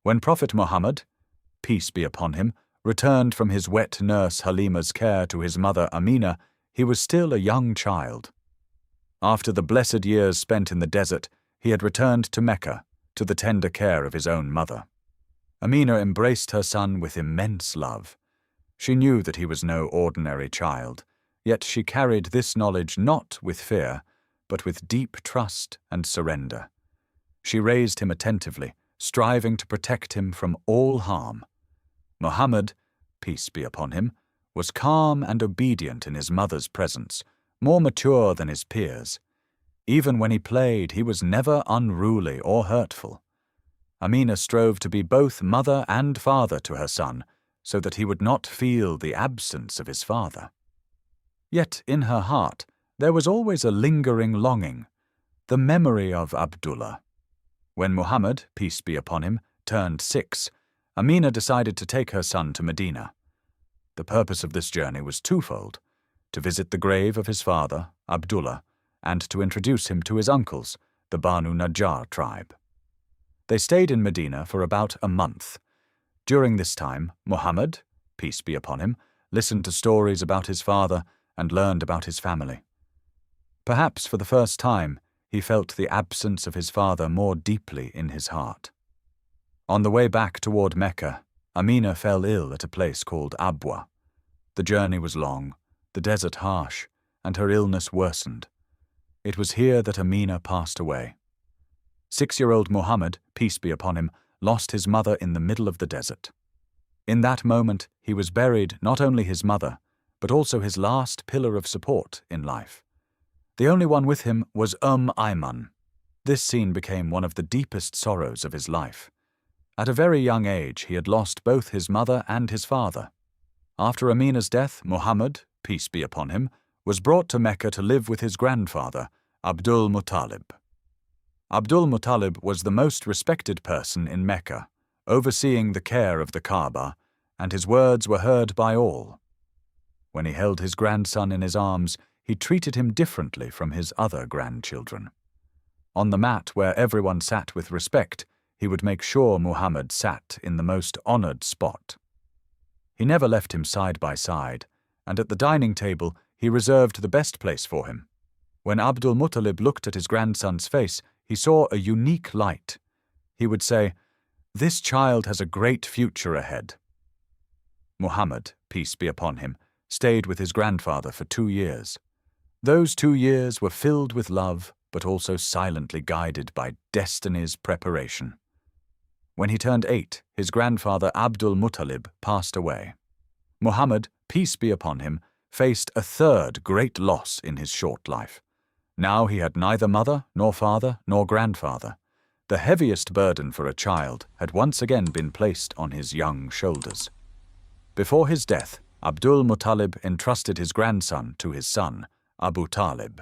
When Prophet Muhammad, peace be upon him, returned from his wet nurse Halima's care to his mother Amina, he was still a young child. After the blessed years spent in the desert, he had returned to Mecca, to the tender care of his own mother. Amina embraced her son with immense love. She knew that he was no ordinary child, yet she carried this knowledge not with fear, but with deep trust and surrender. She raised him attentively, striving to protect him from all harm. Muhammad, peace be upon him, was calm and obedient in his mother's presence, more mature than his peers. Even when he played, he was never unruly or hurtful. Amina strove to be both mother and father to her son, so that he would not feel the absence of his father. Yet in her heart there was always a lingering longing, the memory of Abdullah. When Muhammad, peace be upon him, turned 6, Amina decided to take her son to Medina. The purpose of this journey was twofold: to visit the grave of his father, Abdullah, and to introduce him to his uncles, the Banu Najjar tribe. They stayed in Medina for about a month. During this time, Muhammad, peace be upon him, listened to stories about his father and learned about his family. Perhaps for the first time, he felt the absence of his father more deeply in his heart. On the way back toward Mecca, Amina fell ill at a place called Abwa. The journey was long, the desert harsh, and her illness worsened. It was here that Amina passed away. 6-year-old Muhammad, peace be upon him, lost his mother in the middle of the desert. In that moment, he was buried not only his mother, but also his last pillar of support in life. The only one with him was Ayman. This scene became one of the deepest sorrows of his life. At a very young age, he had lost both his mother and his father. After Amina's death, Muhammad, peace be upon him, was brought to Mecca to live with his grandfather, Abu Talib. Abu Talib was the most respected person in Mecca, overseeing the care of the Kaaba, and his words were heard by all. When he held his grandson in his arms, he treated him differently from his other grandchildren. On the mat where everyone sat with respect, he would make sure Muhammad sat in the most honored spot. He never left him side by side, and at the dining table he reserved the best place for him. When Abdul Muttalib looked at his grandson's face, he saw a unique light. He would say, "This child has a great future ahead." Muhammad, peace be upon him, stayed with his grandfather for 2 years. Those 2 years were filled with love, but also silently guided by destiny's preparation. When he turned 8, his grandfather Abdul Muttalib passed away. Muhammad, peace be upon him, faced a third great loss in his short life. Now he had neither mother, nor father, nor grandfather. The heaviest burden for a child had once again been placed on his young shoulders. Before his death, Abdul Muttalib entrusted his grandson to his son, Abu Talib.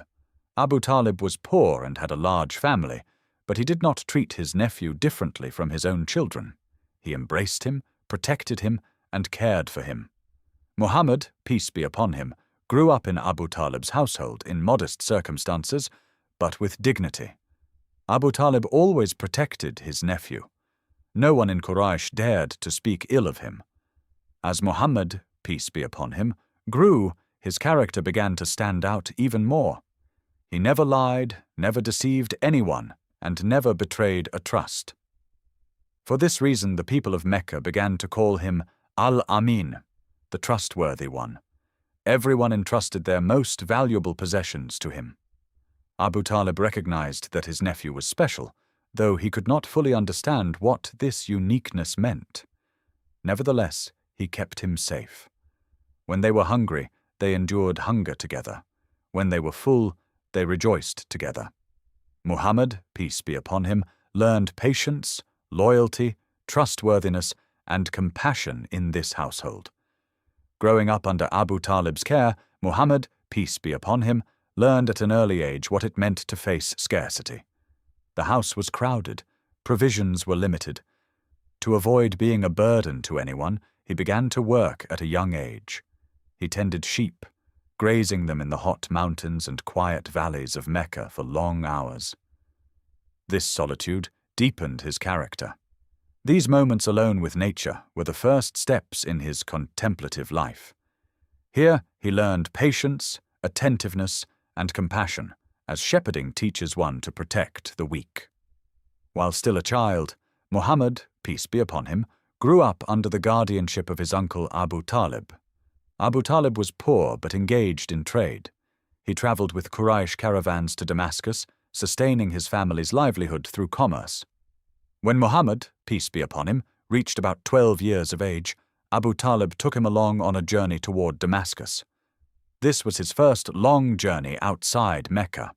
Abu Talib was poor and had a large family, but he did not treat his nephew differently from his own children. He embraced him, protected him, and cared for him. Muhammad, peace be upon him, grew up in Abu Talib's household in modest circumstances, but with dignity. Abu Talib always protected his nephew. No one in Quraysh dared to speak ill of him. As Muhammad, peace be upon him, grew, his character began to stand out even more. He never lied, never deceived anyone, and never betrayed a trust. For this reason, the people of Mecca began to call him Al-Amin, the trustworthy one. Everyone entrusted their most valuable possessions to him. Abu Talib recognized that his nephew was special, though he could not fully understand what this uniqueness meant. Nevertheless, he kept him safe. When they were hungry, they endured hunger together. When they were full, they rejoiced together. Muhammad, peace be upon him, learned patience, loyalty, trustworthiness, and compassion in this household. Growing up under Abu Talib's care, Muhammad, peace be upon him, learned at an early age what it meant to face scarcity. The house was crowded, provisions were limited. To avoid being a burden to anyone, he began to work at a young age. He tended sheep, grazing them in the hot mountains and quiet valleys of Mecca for long hours. This solitude deepened his character. These moments alone with nature were the first steps in his contemplative life. Here he learned patience, attentiveness, and compassion, as shepherding teaches one to protect the weak. While still a child, Muhammad, peace be upon him, grew up under the guardianship of his uncle Abu Talib. Abu Talib was poor but engaged in trade. He traveled with Quraysh caravans to Damascus, sustaining his family's livelihood through commerce. When Muhammad, peace be upon him, reached about 12 years of age, Abu Talib took him along on a journey toward Damascus. This was his first long journey outside Mecca.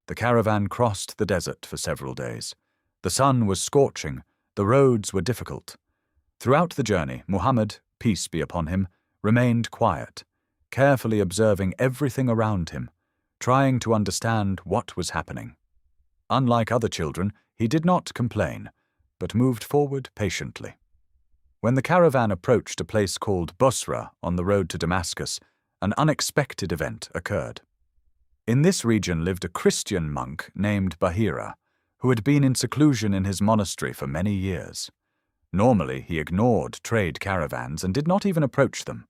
The caravan crossed the desert for several days. The sun was scorching, the roads were difficult. Throughout the journey, Muhammad, peace be upon him, remained quiet, carefully observing everything around him, trying to understand what was happening. Unlike other children, he did not complain, but moved forward patiently. When the caravan approached a place called Busra on the road to Damascus, an unexpected event occurred. In this region lived a Christian monk named Bahira, who had been in seclusion in his monastery for many years. Normally, he ignored trade caravans and did not even approach them,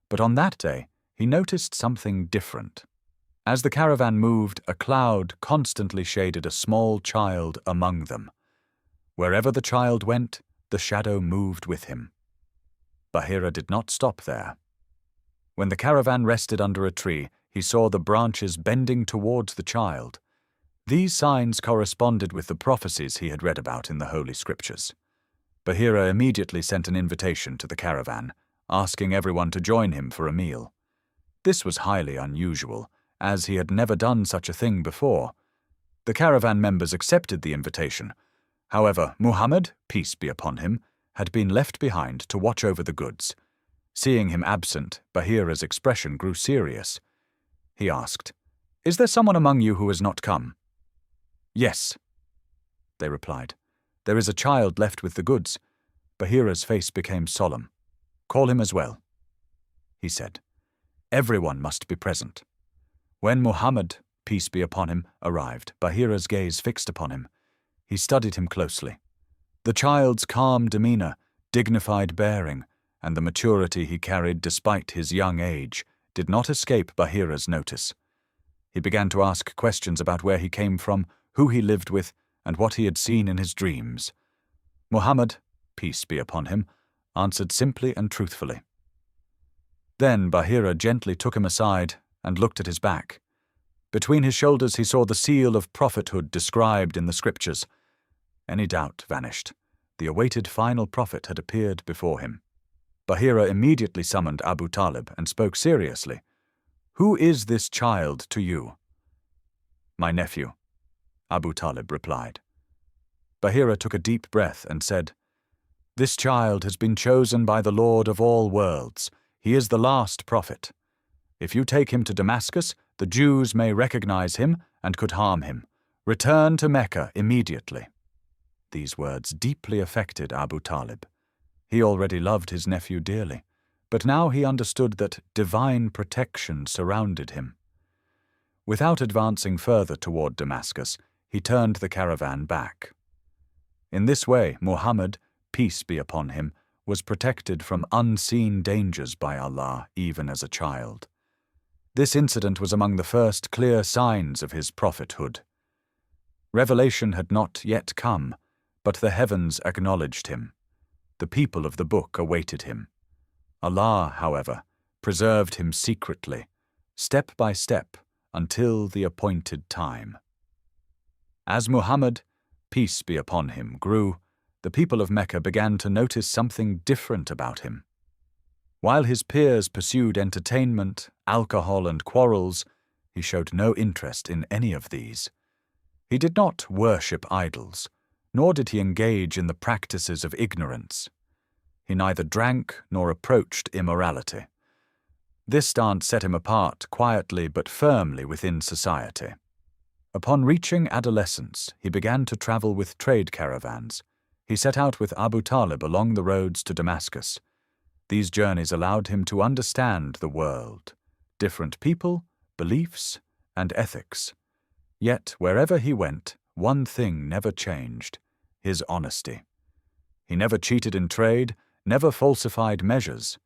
but on that day, he noticed something different. As the caravan moved, a cloud constantly shaded a small child among them. Wherever the child went, the shadow moved with him. Bahira did not stop there. When the caravan rested under a tree, he saw the branches bending towards the child. These signs corresponded with the prophecies he had read about in the Holy Scriptures. Bahira immediately sent an invitation to the caravan, asking everyone to join him for a meal. This was highly unusual, as he had never done such a thing before. The caravan members accepted the invitation. However, Muhammad, peace be upon him, had been left behind to watch over the goods. Seeing him absent, Bahira's expression grew serious. He asked, "Is there someone among you who has not come?" "Yes," they replied. "There is a child left with the goods." Bahira's face became solemn. "Call him as well," he said. "Everyone must be present." When Muhammad, peace be upon him, arrived, Bahira's gaze fixed upon him. He studied him closely. The child's calm demeanor, dignified bearing, and the maturity he carried despite his young age did not escape Bahira's notice. He began to ask questions about where he came from, who he lived with, and what he had seen in his dreams. Muhammad, peace be upon him, answered simply and truthfully. Then Bahira gently took him aside and looked at his back. Between his shoulders he saw the seal of prophethood described in the Scriptures. Any doubt vanished. The awaited final prophet had appeared before him. Bahira immediately summoned Abu Talib and spoke seriously. "Who is this child to you?" "My nephew," Abu Talib replied. Bahira took a deep breath and said, "This child has been chosen by the Lord of all worlds. He is the last prophet. If you take him to Damascus, the Jews may recognize him and could harm him. Return to Mecca immediately." These words deeply affected Abu Talib. He already loved his nephew dearly, but now he understood that divine protection surrounded him. Without advancing further toward Damascus, he turned the caravan back. In this way, Muhammad, peace be upon him, was protected from unseen dangers by Allah even as a child. This incident was among the first clear signs of his prophethood. Revelation had not yet come, but the heavens acknowledged him. The people of the book awaited him. Allah, however, preserved him secretly, step by step, until the appointed time. As Muhammad, peace be upon him, grew, the people of Mecca began to notice something different about him. While his peers pursued entertainment, alcohol, and quarrels, he showed no interest in any of these. He did not worship idols, nor did he engage in the practices of ignorance. He neither drank nor approached immorality. This stance set him apart quietly but firmly within society. Upon reaching adolescence, he began to travel with trade caravans. He set out with Abu Talib along the roads to Damascus. These journeys allowed him to understand the world, different people, beliefs, and ethics. Yet, wherever he went, one thing never changed: his honesty. He never cheated in trade, never falsified measures.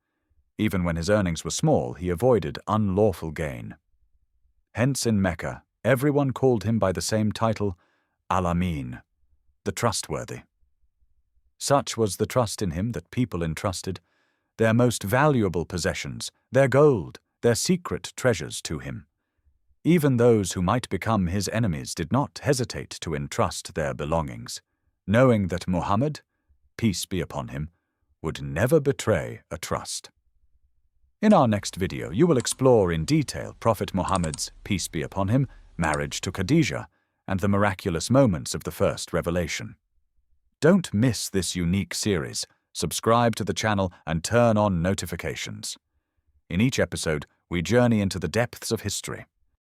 Even when his earnings were small, he avoided unlawful gain. Hence in Mecca, everyone called him by the same title, Al-Amin, the Trustworthy. Such was the trust in him that people entrusted their most valuable possessions, their gold, their secret treasures to him. Even those who might become his enemies did not hesitate to entrust their belongings, knowing that Muhammad, peace be upon him, would never betray a trust. In our next video, you will explore in detail Prophet Muhammad's, peace be upon him, marriage to Khadijah and the miraculous moments of the first revelation. Don't miss this unique series. Subscribe to the channel and turn on notifications. In each episode, we journey into the depths of history,